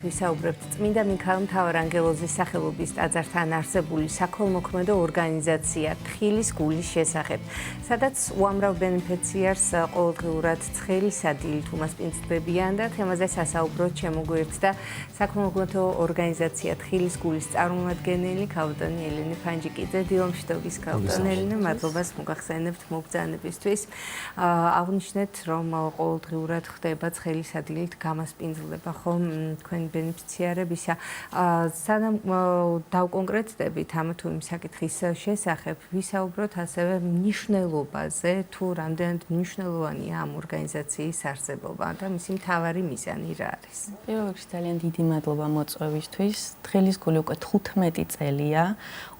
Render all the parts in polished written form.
ვისაუბრებთ წმინდა მიქაელ მთავარანგელოზის სახელობის ტაძართან არსებული საქველმოქმედო ორგანიზაცია თხილის გულის შესახებ, სადაც უამრავ ბენეფიციარს ყოველდღიურად ცხელი სადილით უმასპინძლებიან და თემაზე სასაუბროდ შემოგვიერთდა საქველმოქმედო ორგანიზაცია თხილის გულის წარმომადგენელი ქალბატონი ელენე ფანჯიკიძე. დილომშვიდობის ქალბატონი ელენე, მადლობას მოგახსენებთ მოგზაურობისთვის. აღნიშნეთ, რომ ყოველდღიურად ხდება ცხელი სადილით გამასპინძლება ხომ თქვენი ბენეფიციარებისა. სანამ დავკონკრეტდებით ამ თუ იმ საკითხის შესახებ, ვისაუბროთ ასევე მნიშვნელობაზე, თუ რამდენად მნიშვნელოვანია ამ ორგანიზაციის არსებობა და მისი მთავარი მიზანი რა არის. პირველ რიგში ძალიან დიდი მადლობა მოწვევისთვის. თხილის გული უკვე 15 წელია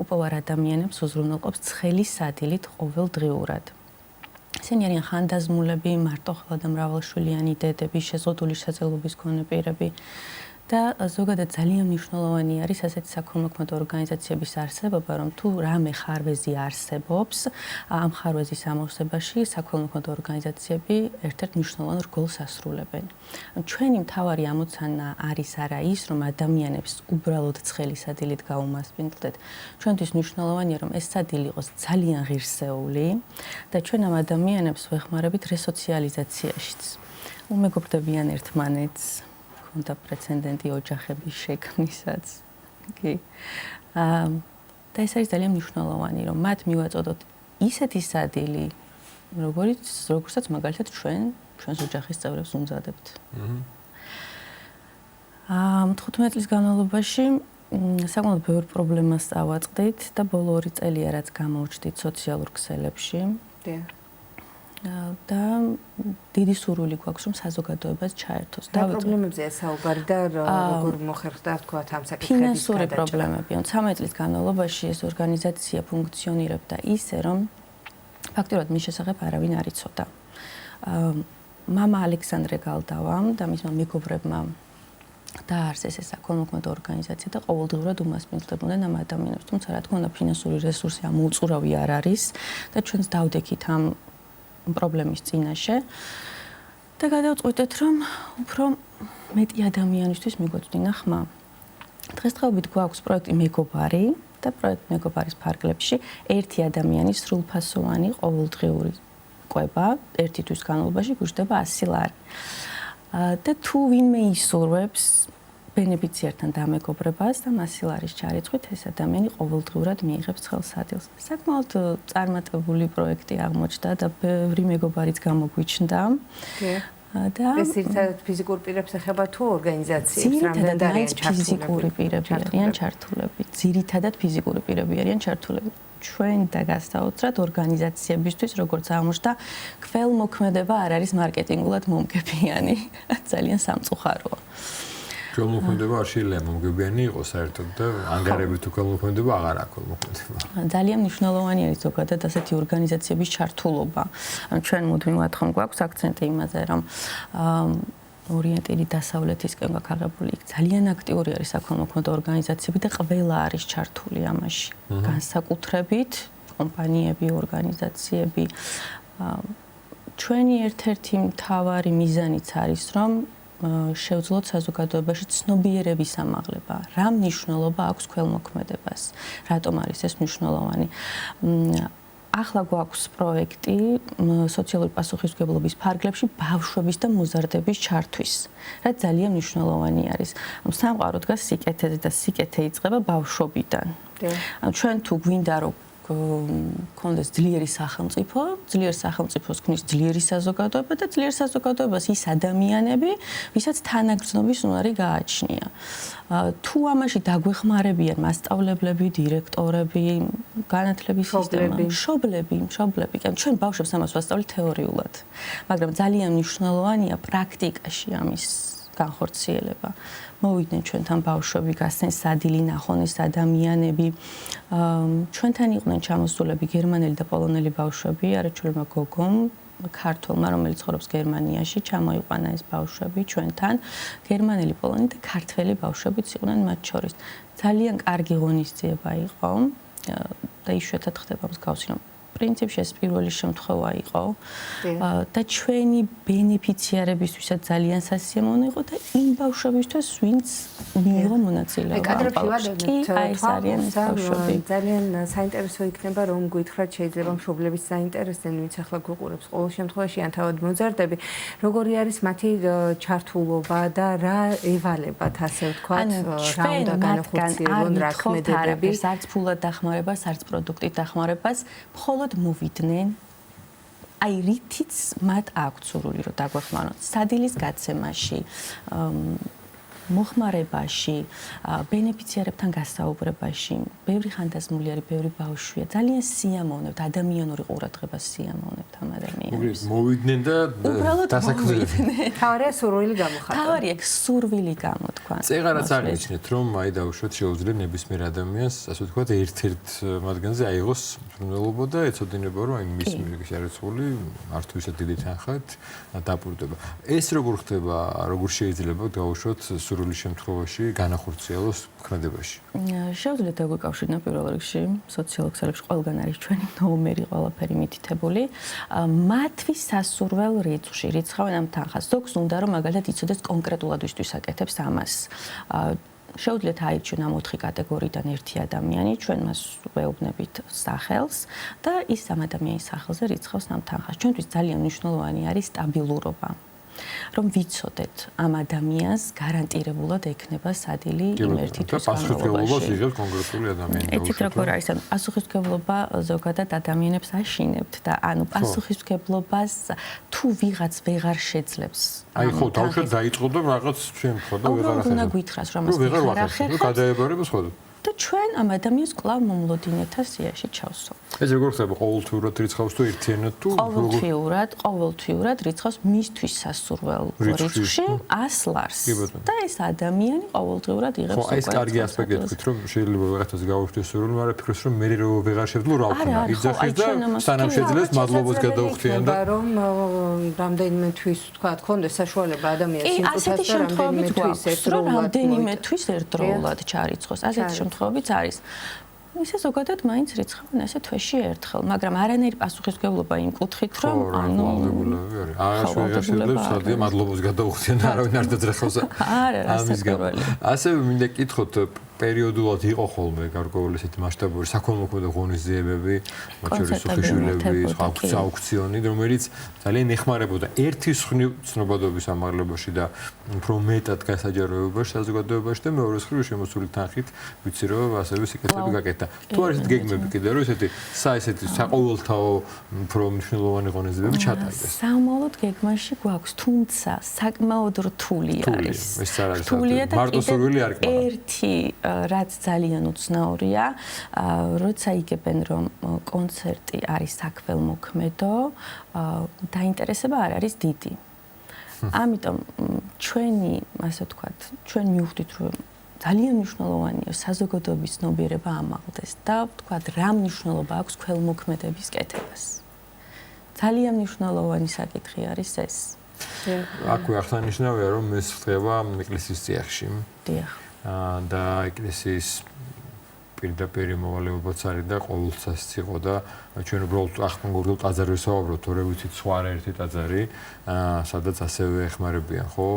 უპოვარ ადამიანებს უზრუნველყოფს ცხელი სადილით ყოველდღიურად. ისინი არიან ხანდაზმულები, მარტოხელა და მრავალშვილიანი დედები, შეზღუდული შეძლებლობის მქონე პირები და ზოგადად ძალიან მნიშვნელოვანი არის ასეთი საქველმოქმედო ორგანიზაციების არსებობა, რომ თუ რამე ხარვეზი არსებობს, ამ ხარვეზის ამოვსებაში საქველმოქმედო ორგანიზაციები ერთ-ერთ მნიშვნელოვან როლს ასრულებენ. ჩვენი მთავარი ამოცანა არის არა ის, რომ ადამიანებს უბრალოდ ცხელი სადილით გაუმასპინძლდეთ. ჩვენთვის მნიშვნელოვანია, რომ ეს სადილი იყოს ძალიან ღირსეული და ჩვენ ამ ადამიანებს ვეხმარებით რესოციალიზაციაშიც. უმეგობრდებიან ერთმანეთს, და პრეცედენტი ოჯახების შექმნისაც. კი. და ეს არის ძალიან მნიშვნელოვანი, რომ მათ მივაწოდოთ ისეთი სადილი, როგორიცაც მაგალითად ჩვენს ოჯახის წევრებს უმზადებთ. 15 წლის განმავლობაში საკმაოდ ბევრ პრობლემას წავაწყდით და ბოლო 2 წელია რაც გამოვჩდით სოციალურ ქსელებში. და დიდი სურვილი გვაქვს, რომ საზოგადოებას ჩაერთოს. და პრობლემებზეა საუბარი და როგორ მოხერხდა თქვათ ამ საკითხების გადაჭრა. ფინანსური პრობლემებია. 13 წლის განმავლობაში ეს ორგანიზაცია ფუნქციონირებდა ისე, რომ ფაქტობრივად მის შესახებ არავინ არ იცოდა. მამა ალექსანდრე გალდავამ და მისმა მეგობრებმა დააარსეს ეს საქველმოქმედო ორგანიზაცია და ყოველდღიურად უმასპინძლებდნენ ამ ადამიანებს. თუმცა რა თქმა უნდა, ფინანსური რესურსი ამ უწურავი არ არის და ჩვენც დავდექით ამ პრობლემის წინაშე და გადავწყვიტეთ, რომ უფრო მეტი ადამიანისთვის მიგვეწვდინა ხმა. დღესდღეობით გვაქვს პროექტი მეგობარი და პროექტ მეგობარის ფარგლებში ერთი ადამიანის სრულფასოვანი ყოველდღიური კვება ერთი თვის განმავლობაში გვიждდება 100 ლარი. და თუ ვინმე ისურვებს ბენეფიციართან დამეგობრებას და 100 ლარის ჩარიცხვით ეს ადამიანი ყოველდღურად მიიღებს ცხელ სადილს. საკმაოდ წარმატებული პროექტი აღმოჩნდა და ბევრი მეგობარიც გამოგვიჩნდა. და ეს ერთად ფიზიკურ პირებს ეხება თუ ორგანიზაციებს, რამდენად არიან ფიზიკური პირები არიან ჩართულები. ძირითადად ფიზიკური პირები არიან ჩართულები. ჩვენ და გასაოცრად ორგანიზაციებისთვის, როგორც აღმოჩნდა, ქველმოქმედება არ არის მარკეტინგულად მომგებიანი. ძალიან სამწუხაროა. ქველმოქმედება არ შეიძლება მომგებიანი იყოს საერთოდ და ანგარებით თუ ქველმოქმედება აღარ აქვს ქველმოქმედება. ძალიან მნიშვნელოვანი არის ზოგადად ასეთი ორგანიზაციების ჩართულობა. ჩვენ მუდმივად ხომ გვაქვს აქცენტი იმაზე, რომ ორიენტირი დასავლეთისკენ გაქაღებული ძალიან აქტიური არის საქველმოქმედო ორგანიზაციები და ყველა არის ჩართული ამაში. განსაკუთრებით კომპანიები, ორგანიზაციები. ჩვენი ერთ-ერთი მთავარი მიზანიც არის, რომ შევძლოთ საზოგადოებაში ცნობიერების ამაღლება. რა მნიშვნელობა აქვს ქველმოქმედებას? რატომ არის ეს მნიშვნელოვანი? ახლა გვაქვს პროექტი სოციალური პასუხისმგებლობის ფარგლებში ბავშვების და მოზარდების ჩართვის. რაც ძალიან მნიშვნელოვანი არის. სამყარო დგას სიკეთეზე და სიკეთე იწყება ბავშვობიდან. ჩვენ თუ გვინდა რომ კონდეს ძლიერი სახელმწიფო, ძლიერ სახელმწიფოს ქმნის ძლიერი საზოგადოება და ძლიერ საზოგადოებას ის ადამიანები, ვისაც თანაგრძნობის უნარი გააჩნია. თუ ამაში დაგვეხმარებიან მასწავლებლები, დირექტორები, განათლების სისტემა, მშობლები, ჩვენ ბავშვებს ამას ვასწავლით თეორიულად, მაგრამ ძალიან მნიშვნელოვანია პრაქტიკაში ამის განხორციელება. მოვიდნენ ჩვენთან ბავშვები, გასცენ სადილი, ნახონ ეს ადამიანები. ჩვენთან იყვნენ ჩამოსულები გერმანელი და პოლონელი ბავშვები, არაჩვენმა გოგომ, ქართველმა, რომელიც ცხოვრობს გერმანიაში, ჩამოიყვანა ეს ბავშვები ჩვენთან. გერმანელი, პოლონელი და ქართველი ბავშვებიც იყვნენ მათ შორის. ძალიან კარგი ღონისძიება იყო და იშვიათად ხდება მსგავსი, რომ პრინციპში ეს პირველი შემთხვევა იყო და ჩვენი ბენეფიციარებისთვისაც ძალიან სასიამოვნო იყო და იმ ბავშვებისთვის, ვინც მიიღო მონაწილეობა. ეს არიან ეს ბავშვები. ძალიან საინტერესო იქნება რომ გითხრათ შეიძლება მშობლების საინტერესდნენ, ვინც ახლა გვიყურებს ყოველ შემთხვევაში ან თავად მოზარდები, როგორი არის მათი ჩართულობა და რა ევალებათ, ასე ვთქვათ, რა უნდა განახორციელონ რა ქმედებები. არც ფულად დახმარებას, არც პროდუქტით დახმარებას, მხოლოდ მოვიდნენ აი რითიც მათ აქვთ სურვილი რომ დაგვეხმაროთ სადილის გაცემაში, მოხმარებაში, ბენეფიციარებთან გასაუბრებაში, ბევრი ხანდაზმული არის, ბევრი ბავშვია, ძალიან სიამოვნებთ, ადამიანური ყურადღებას სიამოვნებთ ამ ადამიანებს. მოვიდნენ და დასაქმებდნენ. თავარია სურვილი გამოხატა. თავარია სურვილი გამოთქვა. წეღარაც აღიჩინეთ, რომ აი დაუშვათ შეუძლია ნებისმიერ ადამიანს, ასე ვთქვათ, ერთ-ერთ მათგანზე აიღოს მწვრთნელობა და ეცოდინება, რომ აი მის შერეცული არც თუ ისე დიდი თანხით დაპურდება. ეს როგორ ხდება, როგორ შეიძლება დაუშვათ სურვილის შემთხვევაში განახორციელოს ქმედებაში? შეუძლია დაგვიკავშირდნა პირველ რიგში სოციალურ ქსელებში ყველგან არის ჩვენი ნომერი, ყველაფერი მითითებული. მათთვის სასურველ რიცხვში რიცხავენ ამ თანხას. ზოგს უნდა რომ მაგალითად იცოდეს კონკრეტულად ვისთვის აკეთებს ამას. შეუძლიათ აირჩიონ ამ 4 კატეგორიიდან ერთი ადამიანი, ჩვენ მას ვეუბნებით სახელს და ის ამ ადამიანის სახელზე რიცხავს ამ თანხას. ჩვენთვის ძალიან მნიშვნელოვანი არის სტაბილურობა. რომ ვიცოდეთ ამ ადამიანს გარანტირებულად ექნება სადილი იმ ერთი თვის განმავლობაში. პასუხისმგებლობას იღებს კონკრეტული ადამიანი. ეთით როგორ არის? პასუხისმგებლობა ზოგადად ადამიანებს აშინებთ და ანუ პასუხისმგებლობას თუ ვიღაც ვეღარ შეძლებს. აი ხო, თავშეთ დაიწყო და რაღაც შემთხვევა და ვეღარ ახერხებს. უნდა გითხრას რომ ამას ვეღარ ახერხებს. გადაებარება სხვა. და ჩვენ ამ ადამიანს კვლავ მომლოდინეთა სიაში ჩავსვავთ. ეს როგორ ხდება? ყოველთვიურად რიცხავს თუ ერთიანად თუ ყოველთვიურად რიცხავს მისთვის სასურველ რიცხვში 100 ლარს. და ეს ადამიანი ყოველთვიურად იღებს უკვე. ხო, ეს კარგი ასპექტი თქვით, რომ შეიძლება ვიღაცას გავუშვდეს სურვილი, მაგრამ ფიქრობს რომ მე რო ვეღარ შევძლო რა ვქნა. იძახის და სანამ შეძლებს მადლობას გადაუხდიან და რომ რამდენიმე თვის თქვა, გქონდეს საშუალება ადამიანს იმწუთას და რამდენიმე თვის ერთდროულად. რამდენიმე თვის ერთდროულად ჩარიცხოს. ასეთი შემთხვევებიც არის. ისე ზოგადად მაინც რიცხავენ ასე თვეში ერთხელ, მაგრამ არანაირი პასუხისმგებლობა იმ კუთხით, რომ ანუ აღარ შეღებსებს, სადია მადლობას გადაუხდიან და არავინ არ დაძრახავს ამის გამო. ასევე მინდა კითხოთ პერიოდულად იყო ხოლმე გარკვეული ესეთი მასშტაბური საქველმოქმედო ღონისძიებები, მათ შორის ხიშვილები, აუქციონი, რომელიც ძალიან ეხმარებოდა ერთის ცნობადობის ამაღლებაში და უფრო მეტად გასაჯაროებაში საზოგადოებაში და მეორე მხრივ შემოსული თანხით ვიცი რომ ასევე სიკეთები გაკეთდა. თუ არის გეგმები კიდე რომ ესეთი საყოველთაო უფრო მნიშვნელოვანი ღონისძიებები ჩატარდეს. სამწუხაროდ გეგმაში გვაქვს, თუმცა საკმაოდ რთული არის. ეს არ არის მარტო სურვილი არ იქნება. ერთი რაც ძალიან უცნაურია, როცა იგებენ რომ კონცერტი არის საქველმოქმედო, დაინტერესება არ არის დიდი. ამიტომ ჩვენი, ასე ვთქვათ, ჩვენ მივხვდით რომ ძალიან მნიშვნელოვანია საზოგადოების ცნობიერება ამაღლდეს და ვთქვათ რა მნიშვნელობა აქვს ქველმოქმედების კეთებას. ძალიან მნიშვნელოვანი საკითხი არის ეს. აქვე აღსანიშნავია რომ ეს ხდება ეკლესიის წიაღში. დიახ. და ეკლესიის პირდაპირ მოვალეობაც არის და ყოველთვის იყო და ჩვენ უბრალოდ ახმოვანებელ ტაძარს ვსაუბრობთ, თორე ვიცით სხვა ერთი ტაძარი, სადაც ასევე ეხმარებიან, ხო,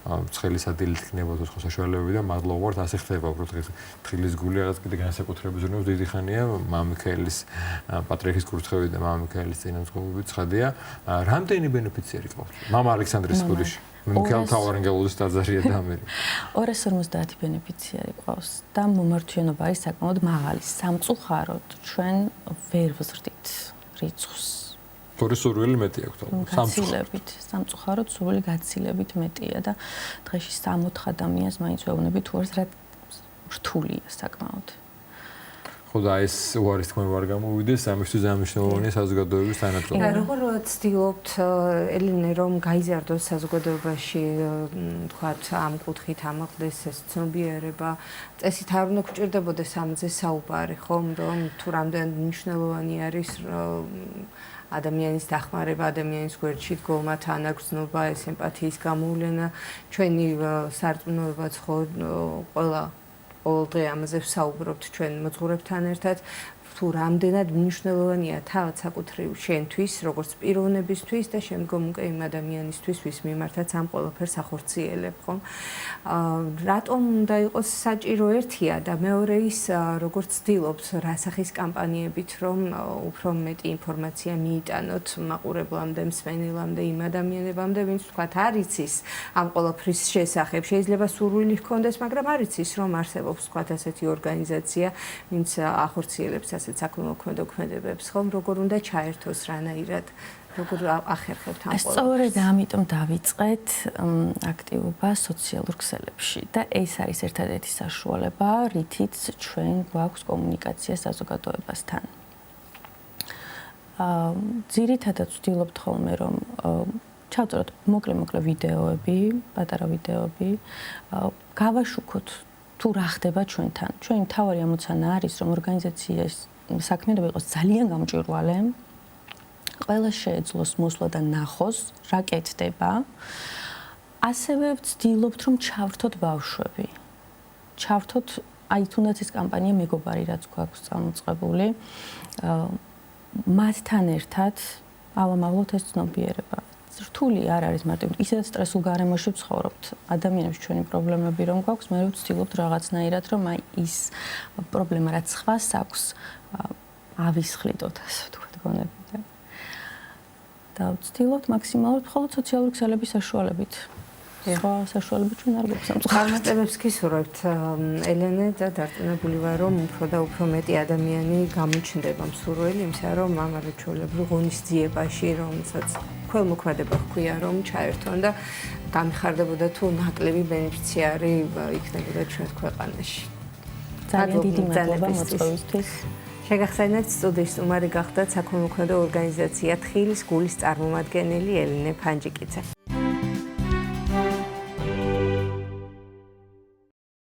ცხელის ადგილი იქნება თუ სხვა საშუალებები და მადლობა ვართ ასე ხდება, უბრალოდ თხილის გული რაღაც კიდე განსაკუთრების ზრუნავს დიდი ხანია, მამა მიქაელის პატრიარქის კურთხევი და მამა მიქაელის წინამძღოლები ცხადია, რამდენი ბენეფიციარი ყავს? მამა ალექსანდრის სკოლიში. მიქაელ თავარანგელოვის ტაძარია და ამერი. 250 ბენეფიციარი ყავს და მომართვიანობა არის საკმაოდ მაღალი. სამწუხაროდ ჩვენ ვერ ვზრდით რიცხვს. თორე სურვილი მეტი აქვს სამწუხაროდ. სამწუხაროდ სურვილი გაცილებით მეტია და დღეში 64 ადამიანს მაინც ვეუბნები თუ არის რა რთულია საკმაოდ. ხო და ეს უარის თქმა არ გამოვიდეს, ამისთვის ამიშნელოვანია საზოგადოების თანატოლობა. როგორ ვცდილობთ ელინე რომ გაიზარდოს საზოგადოებაში, თქვათ, ამ კუთხით ამაღლდეს ეს ცნობიერება, წესით არ უნდა გვჭირდებოდეს ამაზე საუბარი, ხომ, რომ თუ რამდენად მნიშვნელოვანი არის ადამიანის დახმარება, ადამიანის გვერდში დგომა, თანაგრძნობა, ეს ემპათიის გამოვლენა, ჩვენი სარწმუნოებაც ხო ყველა ყოველ დღე ამაზე ვსაუბრობთ ჩვენ მოძღვრებთან ერთად, თუ რამდენად მნიშვნელოვანია თავად საკუთრივ შენთვის, როგორც პიროვნებისთვის და შემდგომ უკვე იმ ადამიანისთვის, ვის მიმართაც ამ ყველაფერს ახორციელებ, ხო? რატომ უნდა იყოს საჭირო ერთია და მეორე ის, როგორც ვცდილობთ რასახის კამპანიებით, რომ უფრო მეტი ინფორმაცია მიიტანოთ მაყურებლამდე, მსმენელამდე, იმ ადამიანებამდე, ვინც თქვათ არ იცის ამ ყველაფრის შესახებ. შეიძლება სურვილი ჰქონდეს, მაგრამ არ იცის, რომ არსებობს თქვათ ასეთი ორგანიზაცია, ვინც ახორციელებს ასეთ საქველმოქმედო ქმედებებს, ხომ? როგორ უნდა ჩაერთოს რანაირად? როგორ ახერხებთ ამ ყველაფერს? სწორედ ამიტომ დავიწყეთ აქტივობა სოციალურ ქსელებში და ეს არის ერთადერთი საშუალება, რითიც ჩვენ გვაქვს კომუნიკაცია საზოგადოებასთან. ძირითადად ვცდილობთ ხოლმე, რომ ჩავწეროთ მოკლე ვიდეოები, პატარა ვიდეოები, გავაშუქოთ თუ რა ხდება ჩვენთან. ჩვენი მთავარი ამოცანა არის, რომ ორგანიზაციის საქმიანობა იყოს ძალიან გამჭვირვალე, ყველა შეეძლოს მოსვლა და ნახოს, რა კეთდება. ასევე ვცდილობთ, რომ ჩავრთოთ ბავშვები. ჩავრთოთ, აი თუნდაც ეს კამპანია მეგობარი, რაც გვაქვს წამოწყებული, მათთან ერთად ავამავლოთ ეს ცნობიერება. რთული არ არის მარტივ ისედაც სტრესულ გარემოში ვცხოვრობთ. ადამიანებს ჩვენი პრობლემები რომ გვაქვს, მე ვცდილობთ რაღაცნაირად, რომ აი ის პრობლემა რაც ხვას აქვს, ავისხლიდოთ, ასე ვთქვათ, გონებით. და ვცდილობთ მაქსიმალურად მხოლოდ სოციალური ქსელების საშუალებით. სხვა საშუალებით ჩვენ არ გვაქვს სამწუხაროდ. წარმატებებს გისურვებთ, ელენე და დარწმუნებული ვარ, რომ უფრო და უფრო მეტი ადამიანი გამოჩნდება მსურველი იმისა, რომ ამ არაჩვეულებრივ ღონისძიებაში, რომელსაც ქველმოქმედება ჰქვია, რომ ჩაერთონ და გამიხარდებოდა თუ ნაკლები ბენეფიციარი იქნებოდა ჩვენ ქვეყანაში. ძალიან დიდი მადლობა მოწვევისთვის. შეგახსენებთ, სტუდიის სტუმარი გახდათ საქველმოქმედო ორგანიზაცია თხილის გულის წარმომადგენელი ელენე ფანჯიკიძე.